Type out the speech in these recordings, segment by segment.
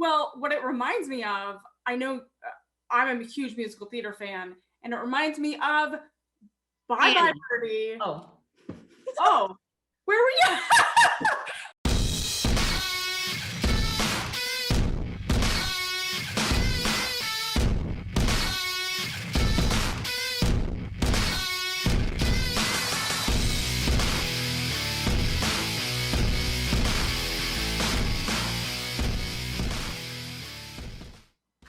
Well, what it reminds me of, I know I'm a huge musical theater fan, and it reminds me of Bye Bye Birdie. Oh, where were you?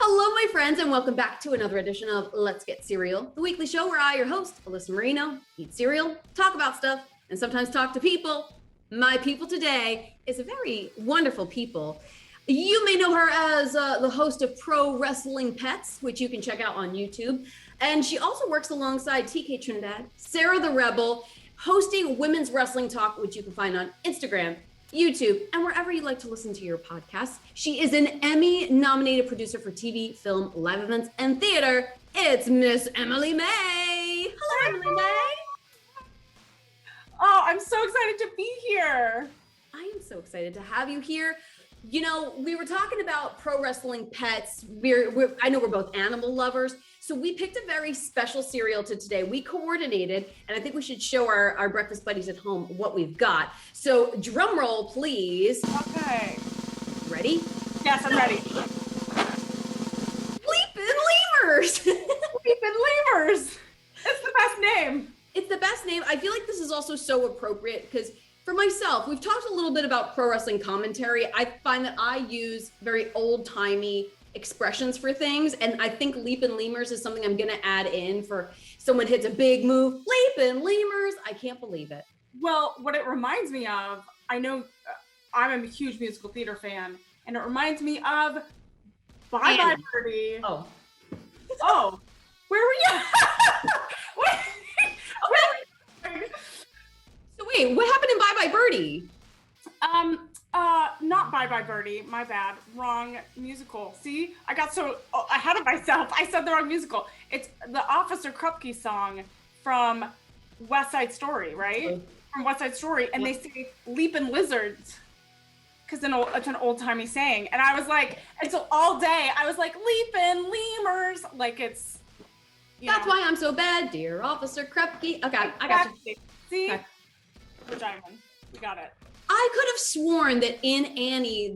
Hello, my friends, and welcome back to another edition of Let's Get Cereal, the weekly show where I, your host, Alyssa Marino, eat cereal, talk about stuff, and sometimes talk to people. My people today is a very wonderful people. You may know her as the host of Pro Wrestling Pets, which you can check out on YouTube. And she also works alongside TK Trinidad, Sarah the Rebel, hosting Women's Wrestling Talk, which you can find on Instagram, YouTube, and wherever you like to listen to your podcasts. She is an Emmy-nominated producer for TV, film, live events, and theater. It's Miss Emily May. Hello, Emily May. Oh, I'm so excited to be here. I am so excited to have you here. You know, we were talking about Pro Wrestling Pets. I know we're both animal lovers, so we picked a very special cereal to today. We coordinated, and I think we should show our breakfast buddies at home what we've got. So drum roll, please. Okay. Ready? Yes, I'm ready. Leapin' Lemurs. Leapin' Lemurs. It's the best name. It's the best name. I feel like this is also so appropriate because for myself, we've talked a little bit about pro wrestling commentary. I find that I use very old-timey expressions for things, and I think Leapin' Lemurs is something I'm gonna add in for someone hits a big move. Leapin' Lemurs. I can't believe it. Well, what it reminds me of, I know I'm a huge musical theater fan, and it reminds me of Bye Bye Birdie. Oh, where were you? So wait, what happened in Bye Bye Birdie? Not Bye Bye Birdie. My bad. Wrong musical. See, I got so ahead of myself. I said the wrong musical. It's the Officer Krupke song from West Side Story, right? From West Side Story, and they say "Leapin' Lizards" because it's an old-timey saying. And I was like, and so all day I was like, "Leapin' Lemurs," like it's. That's why I'm so bad, dear Officer Krupke. Okay, I got you. See, okay. We're diving. We got it. I could have sworn that in Annie,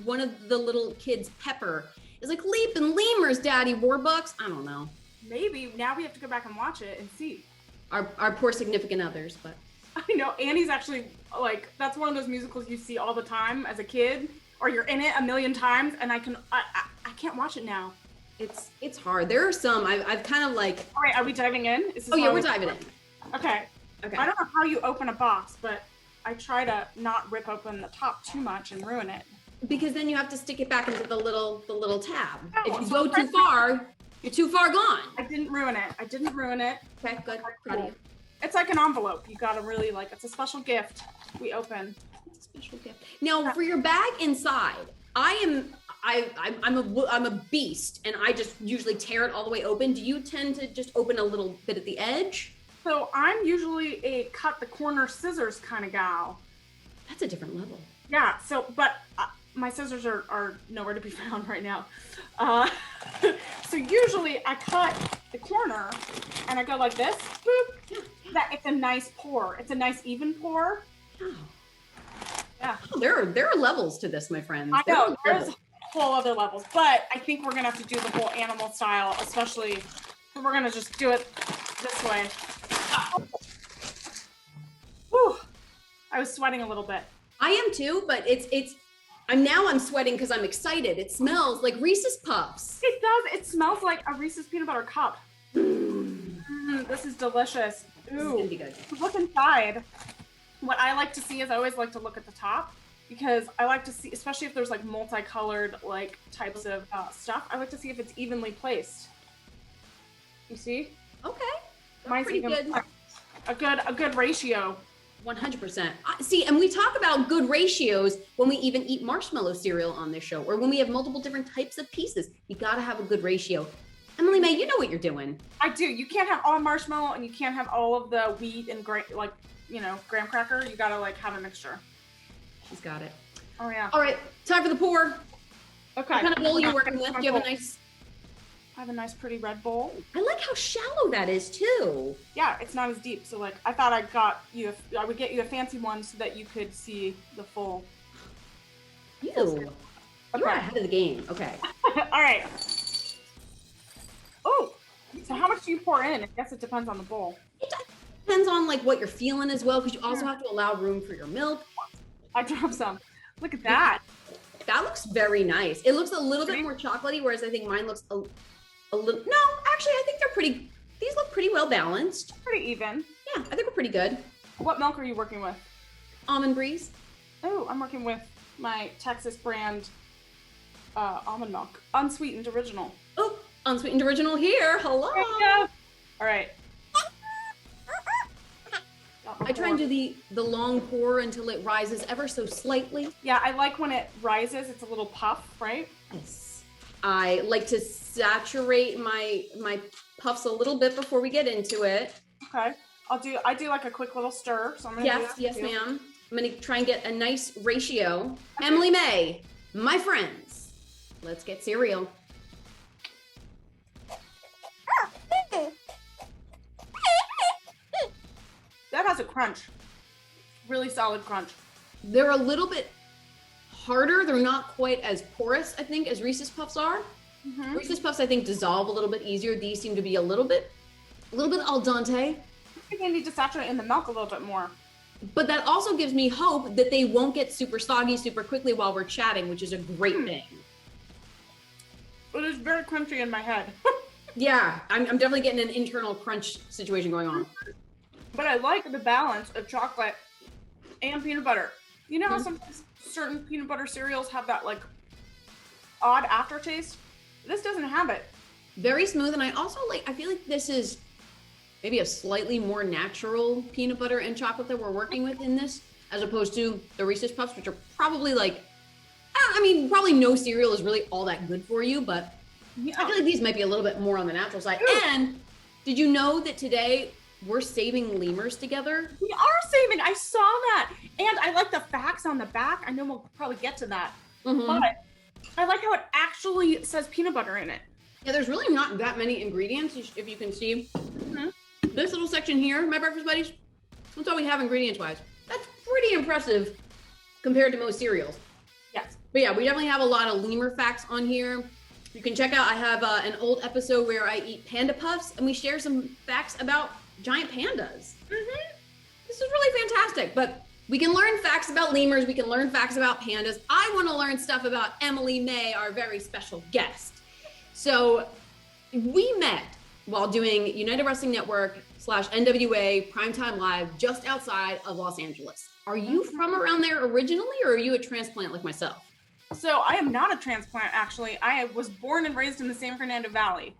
one of the little kids, Pepper, is like Leapin' Lemurs, Daddy Warbucks. I don't know. Maybe now we have to go back and watch it and see. Our poor significant others, but I know Annie's actually like that's one of those musicals you see all the time as a kid, or you're in it a million times, and I can't watch it now. It's hard. There are some I've kind of like. All right, are we diving in? We're diving in. Okay. I don't know how you open a box, but I try to not rip open the top too much and ruin it. Because then you have to stick it back into the little tab. Oh, if you go too far, you're too far gone. I didn't ruin it. Okay, good. Proud of you. It's like an envelope. You gotta really it's a special gift we open. It's a special gift. Now for your bag inside, I'm a beast, and I just usually tear it all the way open. Do you tend to just open a little bit at the edge? So I'm usually a cut the corner scissors kind of gal. That's a different level. Yeah. So, but my scissors are nowhere to be found right now. So usually I cut the corner and I go like this. Boop. That it's a nice pour. It's a nice even pour. Oh. Yeah. Oh, there are levels to this, my friends. I know there's whole other levels, but I think we're gonna have to do the whole animal style, especially. We're gonna just do it this way. Whew. I was sweating a little bit. I am too, but I'm sweating because I'm excited. It smells like Reese's Puffs. It does. It smells like a Reese's peanut butter cup. This is delicious. Ooh. This is gonna be good. Look inside. What I like to see is I always like to look at the top because I like to see, especially if there's like multicolored like types of stuff, I like to see if it's evenly placed. You see? Okay. Mine's pretty good. A good ratio. 100%. See, and we talk about good ratios when we even eat marshmallow cereal on this show, or when we have multiple different types of pieces. You gotta have a good ratio. Emily May, you know what you're doing. I do. You can't have all marshmallow and you can't have all of the wheat and graham cracker. You gotta have a mixture. She's got it. Oh yeah. All right, time for the pour. Okay. What kind of bowl you working with? Do you have a nice... I have a nice pretty red bowl. I like how shallow that is too. Yeah, it's not as deep. So like, I thought I would get you a fancy one so that you could see the full. You're ahead of the game. Okay. All right. Oh, so how much do you pour in? I guess it depends on the bowl. It depends on like what you're feeling as well, because you also have to allow room for your milk. I dropped some. Look at that. That looks very nice. It looks a little bit more chocolatey, whereas I think mine looks a little. No, actually, I think they're pretty. These look pretty well balanced. Pretty even. Yeah, I think we're pretty good. What milk are you working with? Almond Breeze. Oh, I'm working with my Texas brand almond milk, unsweetened original. Oh, unsweetened original here. Hello. There you go. All right. I try and do the long pour until it rises ever so slightly. Yeah, I like when it rises. It's a little puff, right? Yes. I like to saturate my puffs a little bit before we get into it. Okay. I do like a quick little stir. So I'm gonna do that Yes, too. ma'am. I'm gonna try and get a nice ratio. Okay. Emily May, my friends, let's get cereal. That has a crunch. Really solid crunch. They're a little bit harder. They're not quite as porous, I think, as Reese's Puffs are. Mm-hmm. Reese's Puffs, I think, dissolve a little bit easier. These seem to be a little bit al dente. I think I need to saturate in the milk a little bit more. But that also gives me hope that they won't get super soggy super quickly while we're chatting, which is a great thing. It is very crunchy in my head. Yeah, I'm definitely getting an internal crunch situation going on. But I like the balance of chocolate and peanut butter. You know how sometimes certain peanut butter cereals have that like odd aftertaste? This doesn't have it. Very smooth, and I also I feel like this is maybe a slightly more natural peanut butter and chocolate that we're working with in this, as opposed to the Reese's Puffs, which are probably probably no cereal is really all that good for you, but yeah. I feel like these might be a little bit more on the natural side. Ooh. And did you know that today we're saving lemurs together? We are saving. I saw that. And I like the facts on the back. I know we'll probably get to that. Mm-hmm. But I like how it actually says peanut butter in it. Yeah, there's really not that many ingredients, if you can see. Mm-hmm. This little section here, my breakfast buddies, that's all we have ingredients-wise. That's pretty impressive compared to most cereals. Yes. But yeah, we definitely have a lot of lemur facts on here. You can check out, I have an old episode where I eat panda puffs, and we share some facts about giant pandas. Mm-hmm. This is really fantastic, but we can learn facts about lemurs, we can learn facts about pandas. I want to learn stuff about Emily May, our very special guest. So we met while doing United Wrestling Network / NWA Primetime Live just outside of Los Angeles. Are you from around there originally, or are you a transplant like myself? So I am not a transplant, actually. I was born and raised in the San Fernando Valley.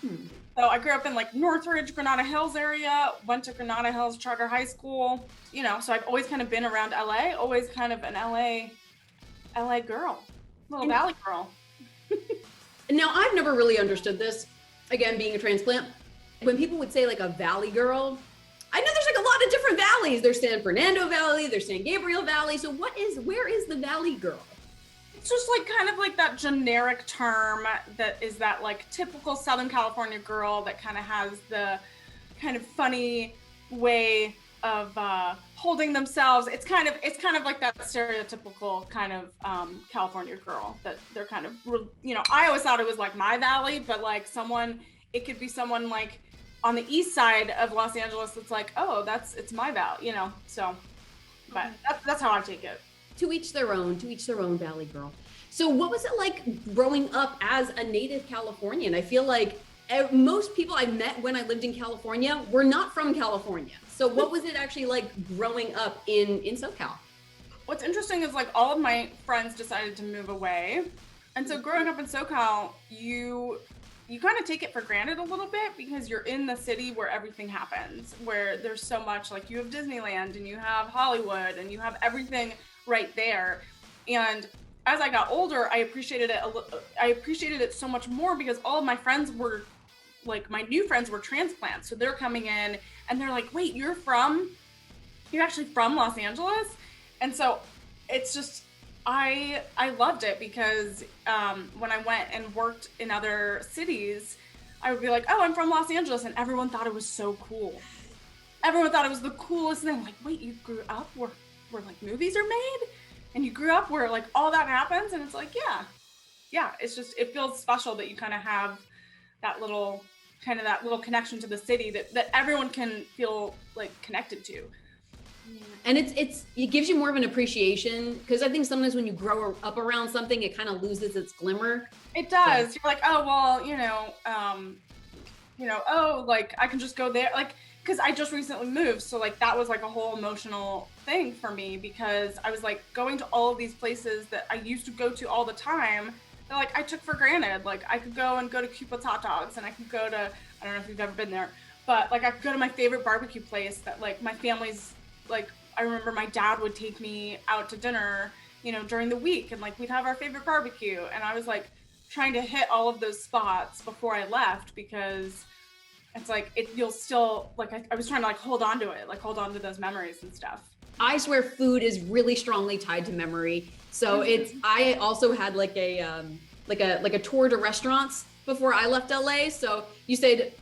So I grew up in like Northridge, Granada Hills area, went to Granada Hills Charter High School, so I've always kind of been around LA, always kind of an LA girl, little Valley girl. Now, I've never really understood this, again, being a transplant. When people would say like a Valley girl, I know there's like a lot of different valleys. There's San Fernando Valley, there's San Gabriel Valley. So where is the Valley girl? It's just like kind of like that generic term that is that like typical Southern California girl that kind of has the kind of funny way of holding themselves. It's kind of like that stereotypical kind of California girl that they're kind of, I always thought it was like my valley, but like it could be someone like on the east side of Los Angeles that's like, oh, it's my valley, so, but that's how I take it. To each their own Valley girl. So what was it like growing up as a native Californian? I feel like most people I met when I lived in California were not from California. So what was it actually like growing up in SoCal? What's interesting is like all of my friends decided to move away. And so growing up in SoCal, you kind of take it for granted a little bit because you're in the city where everything happens, where there's so much, like you have Disneyland and you have Hollywood and you have everything right there. And as I got older, I appreciated it so much more because all of my friends were like, my new friends were transplants. So they're coming in and they're like, wait, you're actually from Los Angeles? And so it's just, I loved it because when I went and worked in other cities, I would be like, oh, I'm from Los Angeles, and everyone thought it was so cool. Everyone thought it was the coolest thing. Like, wait, you grew up where like movies are made, and you grew up where like all that happens, and it's like, yeah. It's just, it feels special that you kind of have that little connection to the city that everyone can feel like connected to. Yeah. And it gives you more of an appreciation, because I think sometimes when you grow up around something, it kind of loses its glimmer. It does. So. You're like, oh well, oh, like I can just go there, like, because I just recently moved, so like that was like a whole emotional thing for me, because I was like going to all of these places that I used to go to all the time that like I took for granted. Like I could go to Cupid's Hot Dogs, and I could go to, I don't know if you've ever been there, but like I could go to my favorite barbecue place that like my family's, like I remember my dad would take me out to dinner, during the week, and like we'd have our favorite barbecue, and I was like trying to hit all of those spots before I left, because it's like you'll still like I was trying to like hold on to it, like hold on to those memories and stuff. I swear food is really strongly tied to memory. So I also had like a tour to restaurants before I left LA. So you said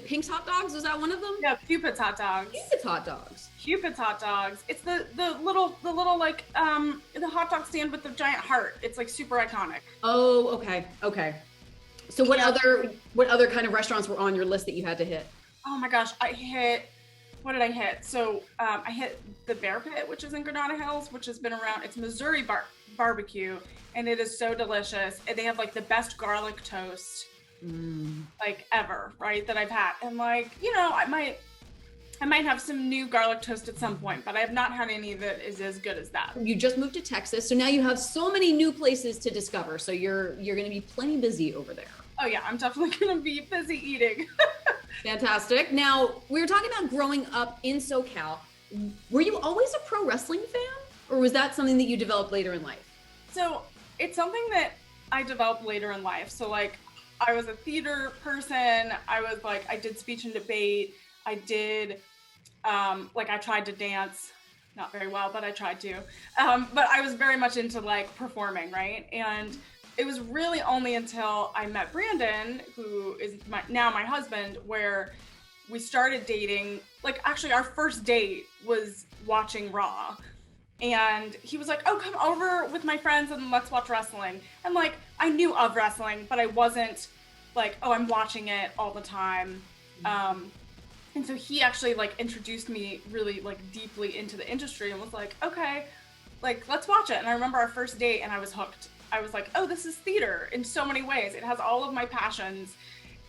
Pink's Hot Dogs? Was that one of them? Yeah, Cupid's Hot Dogs. Cupid's Hot Dogs. Cupid's Hot Dogs. It's the little like the hot dog stand with the giant heart. It's like super iconic. Oh, okay. So what other kind of restaurants were on your list that you had to hit? Oh my gosh, what did I hit? So I hit the Bear Pit, which is in Granada Hills, which has been around. It's Missouri barbecue, and it is so delicious. And they have like the best garlic toast like ever, right? That I've had. And like, I might have some new garlic toast at some point, but I have not had any that is as good as that. You just moved to Texas, so now you have so many new places to discover. So you're going to be plenty busy over there. Oh yeah, I'm definitely going to be busy eating. Fantastic. Now, we were talking about growing up in SoCal. Were you always a pro wrestling fan, or was that something that you developed later in life? So it's something that I developed later in life. So like, I was a theater person. I did speech and debate. I did, I tried to dance, not very well, but I tried to. But I was very much into like performing, right? And it was really only until I met Brandon, who is now my husband, where we started dating. Like actually our first date was watching Raw. And he was like, oh, come over with my friends and let's watch wrestling. And like, I knew of wrestling, but I wasn't like, oh, I'm watching it all the time. And so he actually like introduced me really like deeply into the industry and was like, okay, like let's watch it. And I remember our first date and I was hooked. I was like, oh, this is theater in so many ways. It has all of my passions.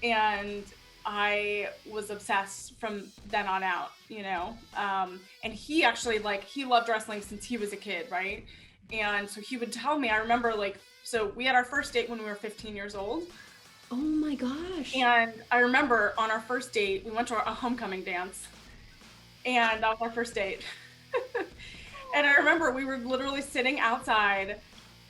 And I was obsessed from then on out, and he actually he loved wrestling since he was a kid, right? And so he would tell me, I remember so we had our first date when we were 15 years old. Oh my gosh. And I remember on our first date, we went to a homecoming dance, and that was our first date. And I remember we were literally sitting outside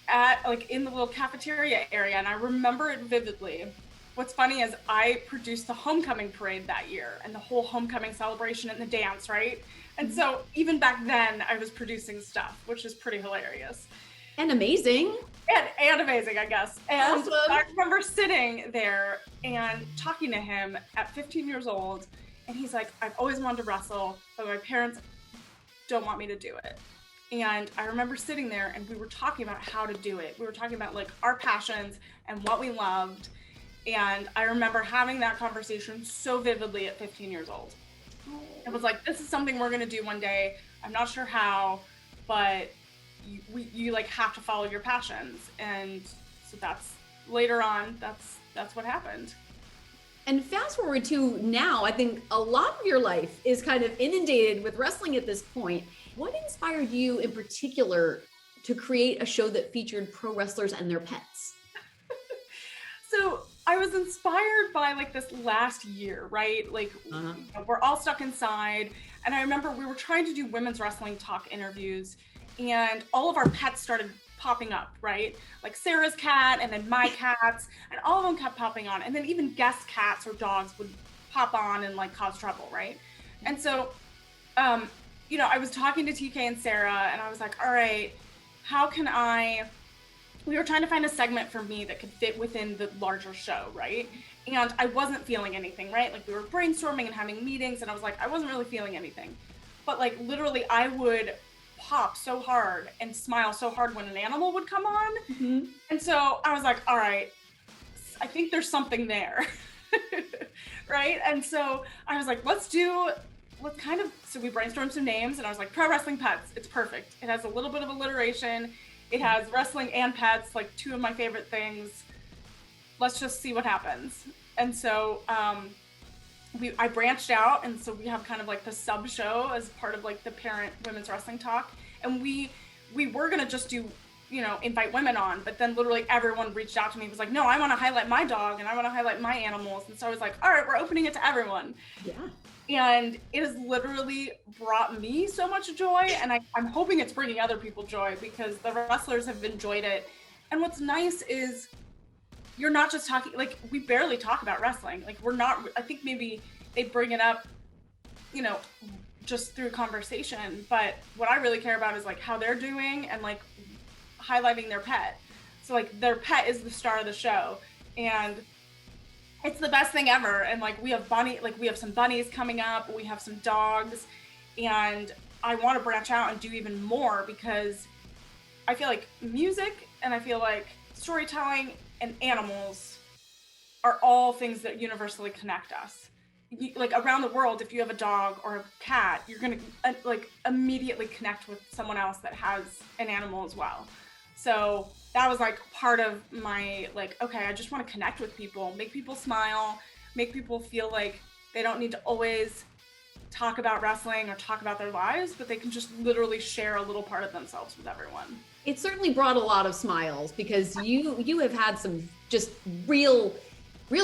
at in the little cafeteria area, and I remember it vividly. What's funny is I produced the homecoming parade that year and the whole homecoming celebration and the dance, right? And so even back then I was producing stuff, which is pretty hilarious. And amazing. And amazing, I guess. And awesome. I remember sitting there and talking to him at 15 years old, and he's like, I've always wanted to wrestle, but my parents don't want me to do it. And I remember sitting there and we were talking about how to do it. We were talking about our passions and what we loved. And I remember having that conversation so vividly at 15 years old. It was like, this is something we're going to do one day. I'm not sure how, but you have to follow your passions. And so that's later on, that's what happened. And fast forward to now, I think a lot of your life is kind of inundated with wrestling at this point. What inspired you in particular to create a show that featured pro wrestlers and their pets? So I was inspired by this last year, right? We're all stuck inside. And I remember we were trying to do women's wrestling talk interviews, and all of our pets started popping up, right? Like Sarah's cat, and then my cats, and all of them kept popping on. And then even guest cats or dogs would pop on and cause trouble, right? And so, I was talking to TK and Sarah, and I was like, all right, how can we were trying to find a segment for me that could fit within the larger show, right? And I wasn't feeling anything, right? Like we were brainstorming and having meetings and I was like, I wasn't really feeling anything. But like literally I would pop so hard and smile so hard when an animal would come on. Mm-hmm. And so I was like, all right, I think there's something there. Right? And so I was like, so we brainstormed some names and I was like, pro wrestling pets, it's perfect. It has a little bit of alliteration. It has wrestling and pets, like two of my favorite things. Let's just see what happens. And so I branched out, and so we have kind of like the sub show as part of like the parent women's wrestling talk. And we were gonna just do, invite women on, but then literally everyone reached out to me and was like, no, I want to highlight my dog and I want to highlight my animals. And so I was like, all right, we're opening it to everyone. Yeah. And it has literally brought me so much joy, and I'm hoping it's bringing other people joy because the wrestlers have enjoyed it. And what's nice is you're not just talking, like we barely talk about wrestling. Like I think maybe they bring it up, just through conversation. But what I really care about is like how they're doing and like highlighting their pet. So like their pet is the star of the show, and it's the best thing ever. And like we have some bunnies coming up, we have some dogs, and I want to branch out and do even more because I feel like music and I feel like storytelling and animals are all things that universally connect us. Like around the world, if you have a dog or a cat, you're gonna like immediately connect with someone else that has an animal as well. So that was like part of my like, okay, I just want to connect with people, make people smile, make people feel like they don't need to always talk about wrestling or talk about their lives, but they can just literally share a little part of themselves with everyone. It certainly brought a lot of smiles because you have had some just real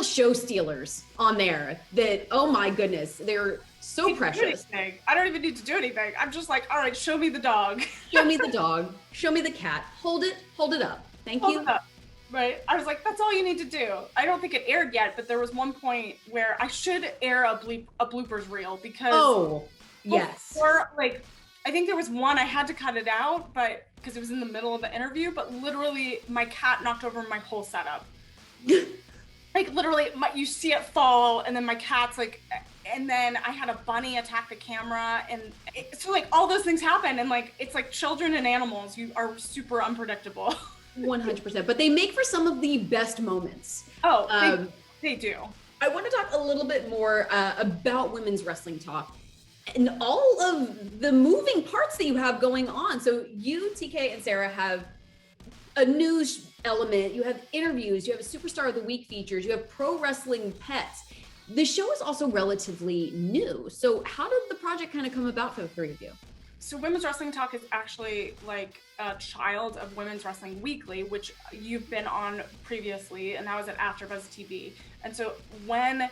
show stealers on there that, oh my goodness, they're so precious. I don't even need to do anything. I'm just like, all right, show me the dog. Show me the dog. Show me the cat. Hold it up. Thank you. It up. Right. I was like, that's all you need to do. I don't think it aired yet, but there was one point where I should air a bloopers reel because yes. Before, like, I think there was one I had to cut it out, but because it was in the middle of the interview, but literally my cat knocked over my whole setup. Like literally you see it fall, and then my cat's like, and then I had a bunny attack the camera, and so like all those things happen, and like it's like children and animals, you are super unpredictable. 100%, but they make for some of the best moments. They do. I want to talk a little bit more about women's wrestling talk and all of the moving parts that you have going on. So you, TK, and Sarah have a news element, you have interviews, you have a Superstar of the Week features, you have pro wrestling pets. The show is also relatively new. So how did the project kind of come about for the three of you? So Women's Wrestling Talk is actually like a child of Women's Wrestling Weekly, which you've been on previously, and that was at AfterBuzz TV. And so when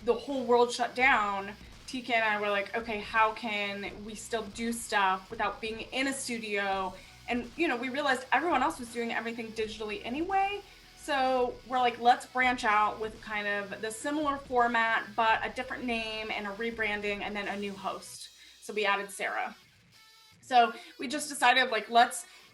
the whole world shut down, TK and I were like, okay, how can we still do stuff without being in a studio? And, we realized everyone else was doing everything digitally anyway. So we're like, let's branch out with kind of the similar format, but a different name and a rebranding and then a new host. So we added Sarah. So we just decided like,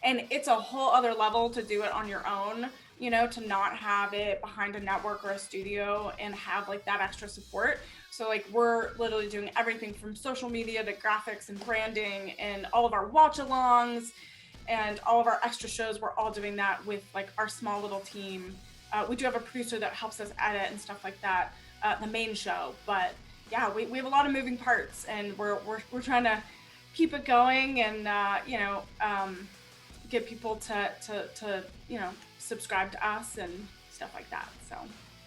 and it's a whole other level to do it on your own, to not have it behind a network or a studio and have like that extra support. So like we're literally doing everything from social media to graphics and branding and all of our watch alongs and all of our extra shows. We're all doing that with like our small little team. We do have a producer that helps us edit and stuff like that, the main show. But yeah, we have a lot of moving parts, and we're trying to keep it going and get people to subscribe to us and stuff like that. So,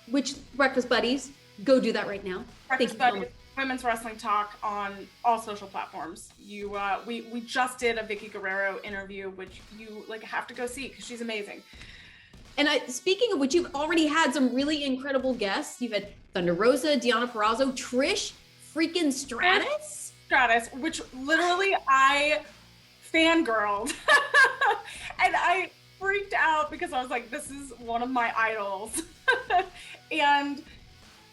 which Breakfast Buddies, go do that right now. Breakfast Buddies, Women's Wrestling Talk on all social platforms. We just did a Vicky Guerrero interview, which you like have to go see because she's amazing. And speaking of which, you've already had some really incredible guests. You've had Thunder Rosa, Deonna Purrazzo, Trish freaking Stratus, which literally I fangirled. And I freaked out because I was like, this is one of my idols. And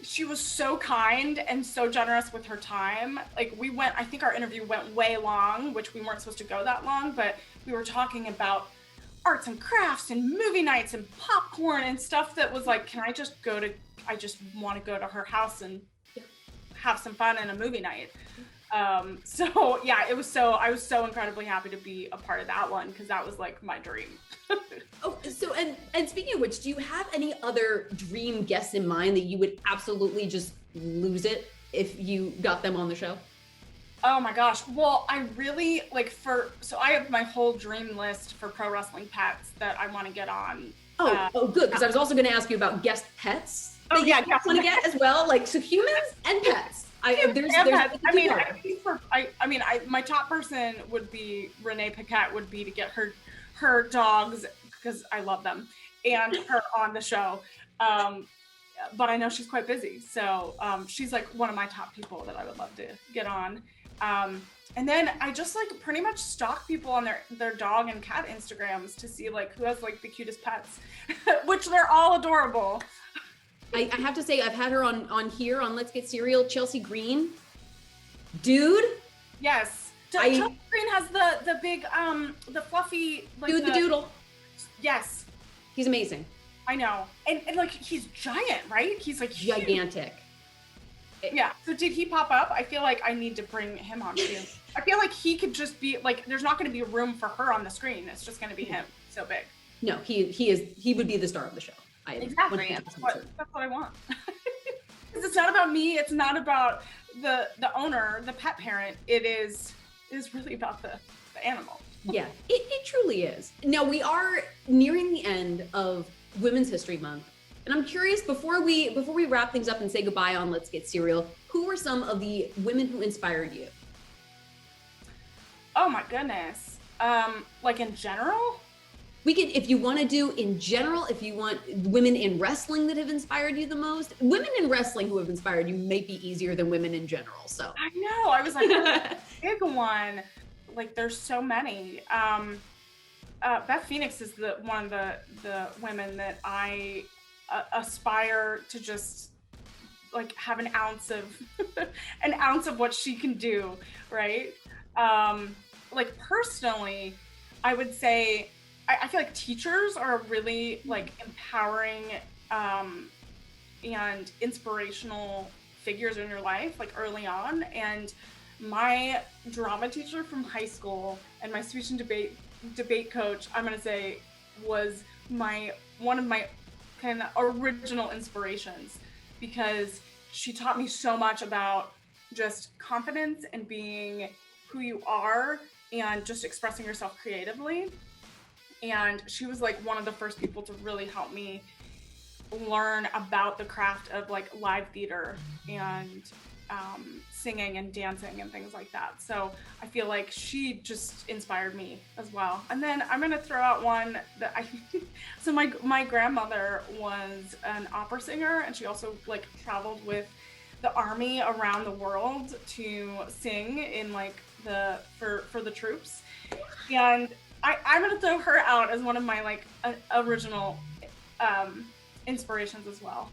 she was so kind and so generous with her time. Like I think our interview went way long, which we weren't supposed to go that long, but we were talking about arts and crafts and movie nights and popcorn and stuff that was like, I just want to go to her house and have some fun in a movie night. So yeah, I was so incredibly happy to be a part of that one, because that was like my dream. Oh, so and speaking of which, do you have any other dream guests in mind that you would absolutely just lose it if you got them on the show? Oh my gosh. Well, I really like so I have my whole dream list for pro wrestling pets that I want to get on. Good, because I was also going to ask you about guest pets. Oh yeah, want to get as well, like so humans and pets. My top person would be Renee Paquette, would be to get her dogs, because I love them, and her on the show. But I know she's quite busy, so she's like one of my top people that I would love to get on. And then I just like pretty much stalk people on their dog and cat Instagrams to see like who has like the cutest pets, which they're all adorable. I have to say, I've had her on here on Let's Get Cereal. Chelsea Green, dude. Yes, Chelsea Green has the big the fluffy like dude, the doodle. Yes, he's amazing. I know, and like he's giant, right? He's like gigantic. Yeah. So did he pop up? I feel like I need to bring him on too. I feel like he could just be like, there's not going to be room for her on the screen. It's just going to be him. So big. No, he would be the star of the show. Exactly. That's what I want. Because it's not about me. It's not about the owner, the pet parent. It is really about the animal. Yeah, it truly is. Now we are nearing the end of Women's History Month. And I'm curious, before we wrap things up and say goodbye on Let's Get Cereal, who were some of the women who inspired you? Oh my goodness. Like in general? We could, if you want to do in general, if you want women in wrestling that have inspired you the most. Women in wrestling who have inspired you may be easier than women in general. So I know. I was like, big one. Like there's so many. Beth Phoenix is one of the women that I aspire to just like have an ounce of what she can do, right? Like personally, I would say I feel like teachers are really like empowering and inspirational figures in your life, like early on. And my drama teacher from high school and my speech and debate coach, I'm gonna say, was one of my kind of original inspirations, because she taught me so much about just confidence and being who you are and just expressing yourself creatively. And she was like one of the first people to really help me learn about the craft of like live theater and singing and dancing and things like that. So I feel like she just inspired me as well. And then I'm gonna throw out one that so my grandmother was an opera singer, and she also like traveled with the army around the world to sing in like for the troops. And I'm gonna throw her out as one of my like original inspirations as well.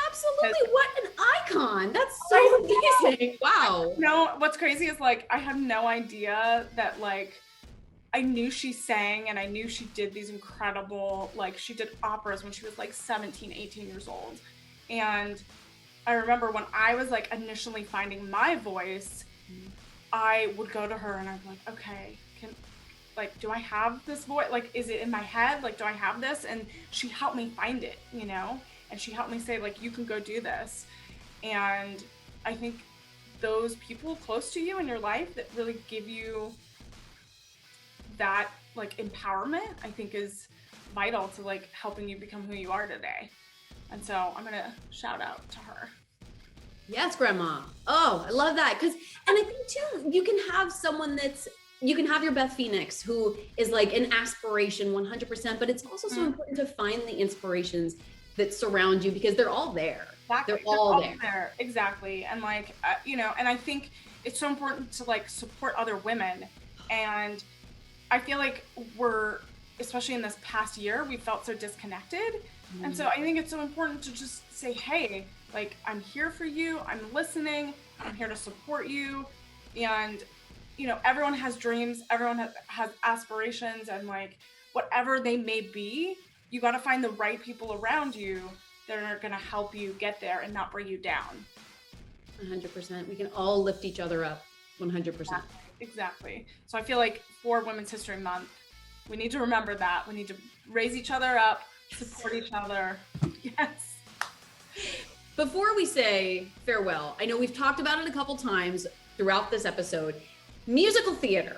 Absolutely, what an icon! That's so amazing. Wow. No, what's crazy is like I have no idea that like I knew she sang and I knew she did these incredible, like she did operas when she was like 17, 18 years old. And I remember when I was like initially finding my voice, I would go to her and I'd be like, okay, do I have this voice? Like, is it in my head? Like, do I have this? And she helped me find it, you know? And she helped me say, like, you can go do this. And I think those people close to you in your life that really give you that, like, empowerment, I think is vital to, like, helping you become who you are today. And so I'm going to shout out to her. Yes, Grandma. Oh, I love that. And I think, too, you can have someone you can have your Beth Phoenix, who is like an aspiration 100%, but it's also so important to find the inspirations that surround you, because they're all there. Exactly. They're all there. Exactly. And like, you know, and I think it's so important to like support other women. And I feel like we're especially in this past year, we felt so disconnected. And so I think it's so important to just say, hey, like, I'm here for you. I'm listening. I'm here to support you. And, you know, everyone has dreams. Everyone has aspirations, and like, whatever they may be, you got to find the right people around you that are going to help you get there and not bring you down. 100%. We can all lift each other up. 100%. Exactly. So I feel like for Women's History Month, we need to remember that. We need to raise each other up, support each other. Yes. Before we say farewell, I know we've talked about it a couple times throughout this episode. Musical theater.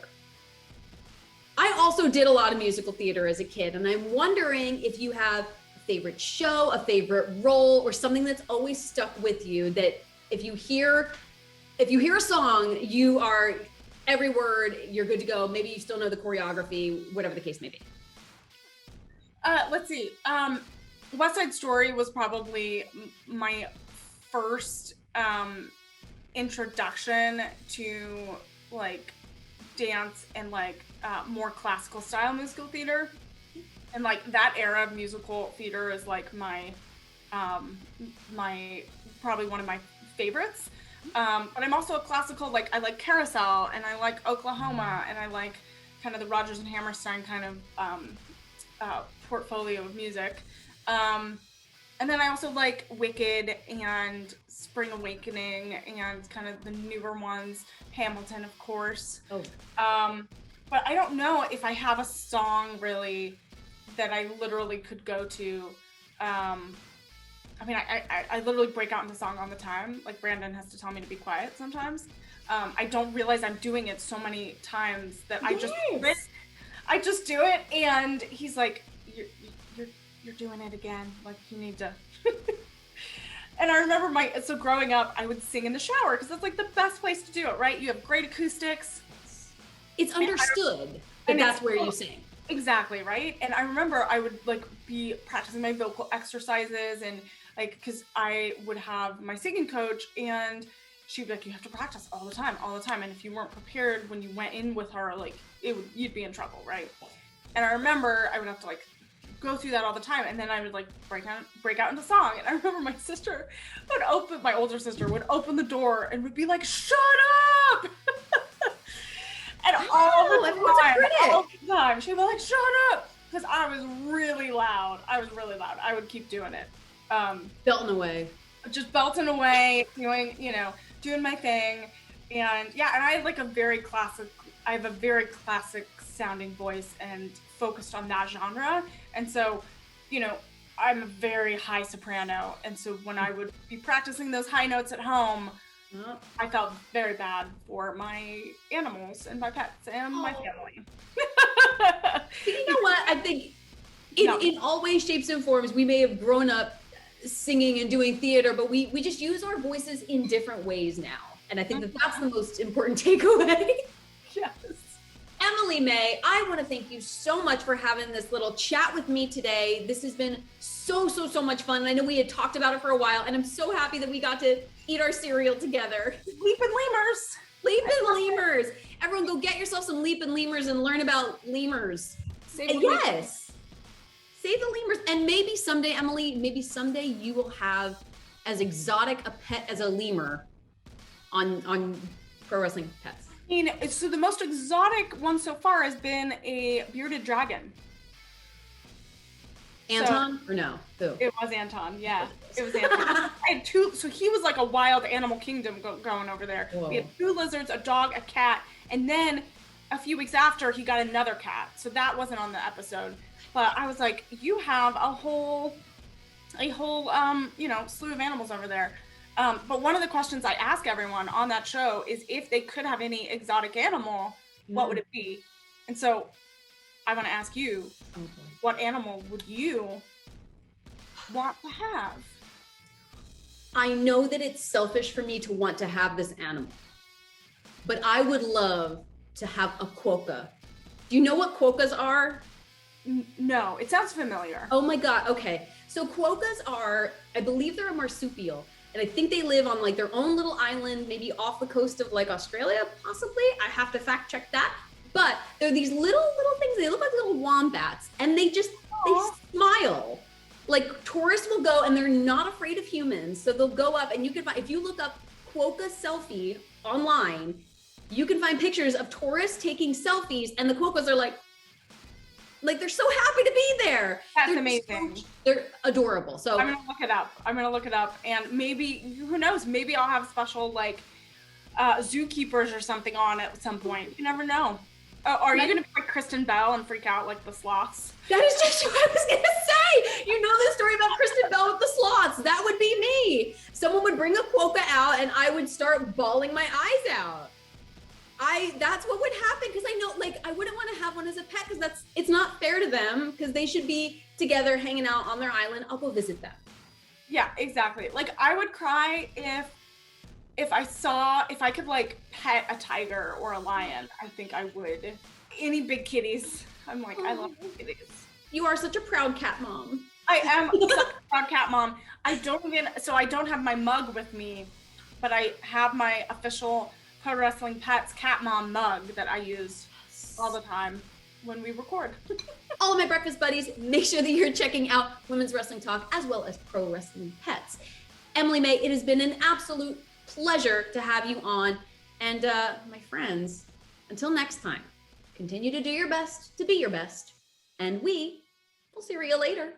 I also did a lot of musical theater as a kid, and I'm wondering if you have a favorite show, a favorite role, or something that's always stuck with you that if you hear a song, you are every word, you're good to go. Maybe you still know the choreography, whatever the case may be. Let's see. West Side Story was probably my first introduction to like dance and like more classical style musical theater, and like that era of musical theater is like my probably one of my favorites. But I'm also a classical, like I like Carousel, and I like Oklahoma, and I like kind of the Rodgers and Hammerstein kind of portfolio of music. And then I also like Wicked and Spring Awakening and kind of the newer ones, Hamilton, of course. Oh. But I don't know if I have a song really that I literally could go to. I mean, I literally break out into song all the time. Like Brandon has to tell me to be quiet sometimes. I don't realize I'm doing it so many times that I just do it, and he's like, you're doing it again. Like, you need to. And I remember so growing up, I would sing in the shower because that's like the best place to do it, right? You have great acoustics. It's understood that that's where you sing. Exactly, right? And I remember I would like be practicing my vocal exercises, and like, because I would have my singing coach, and she'd be like, you have to practice all the time. And if you weren't prepared when you went in with her, like you'd be in trouble, right? And I remember I would have to like go through that all the time, and then I would like break out into song. And I remember my older sister would open the door and would be like, shut up! And all the time, she'd be like, shut up! Because I was really loud. I would keep doing it. Belting away. Just belting away, doing my thing. And yeah, and I have a very classic sounding voice and focused on that genre. And so, I'm a very high soprano. And so when I would be practicing those high notes at home, I felt very bad for my animals and my pets and my family. You know what? I think in all ways, shapes, and forms, we may have grown up singing and doing theater, but we just use our voices in different ways now. And I think that's the most important takeaway. Yes. Emily May, I want to thank you so much for having this little chat with me today. This has been so much fun. And I know we had talked about it for a while, and I'm so happy that we got to eat our cereal together. Leapin' Lemurs. Leapin' Lemurs. Everyone go get yourself some Leapin' Lemurs and learn about lemurs. Yes. Save the lemurs. And maybe someday, Emily, you will have as exotic a pet as a lemur on Pro Wrestling Pets. I mean, so the most exotic one so far has been a bearded dragon. Anton or no? Who? It was Anton. Yeah, it was Anton. I had two. So he was like a wild animal kingdom going over there. Whoa. We had 2 lizards, a dog, a cat, and then a few weeks after he got another cat. So that wasn't on the episode. But I was like, you have a whole slew of animals over there. But one of the questions I ask everyone on that show is if they could have any exotic animal, what would it be? And so I want to ask you, what animal would you want to have? I know that it's selfish for me to want to have this animal, but I would love to have a quokka. Do you know what quokkas are? No, it sounds familiar. Oh my God. Okay. So quokkas are, I believe they're a marsupial. And I think they live on like their own little island, maybe off the coast of like Australia, possibly. I have to fact check that. But they're these little things. They look like little wombats, and they smile. Like tourists will go, and they're not afraid of humans, so they'll go up, and you can find, if you look up quokka selfie online, you can find pictures of tourists taking selfies, and the quokkas are like they're so happy to be there. That's amazing. They're adorable. So I'm gonna look it up, and maybe, who knows, maybe I'll have special like zookeepers or something on at some point. You never know. Are you gonna be like Kristen Bell and freak out like the sloths? That is just what I was gonna say. You know the story about Kristen Bell with the sloths. That would be me. Someone would bring a quokka out, and I would start bawling my eyes out. That's what would happen, because I know, like, I wouldn't want to have one as a pet, because it's not fair to them, because they should be together hanging out on their island. I'll go visit them. Yeah, exactly. Like, I would cry if I could like pet a tiger or a lion. I think I would. Any big kitties. I'm like, I love big kitties. You are such a proud cat mom. I am such a proud cat mom. I don't have my mug with me, but I have my official Pro Wrestling Pets cat mom mug that I use all the time when we record. All of my breakfast buddies, make sure that you're checking out Women's Wrestling Talk as well as Pro Wrestling Pets. Emily May, it has been an absolute pleasure to have you on. And my friends, until next time, continue to do your best to be your best. And we will see you later.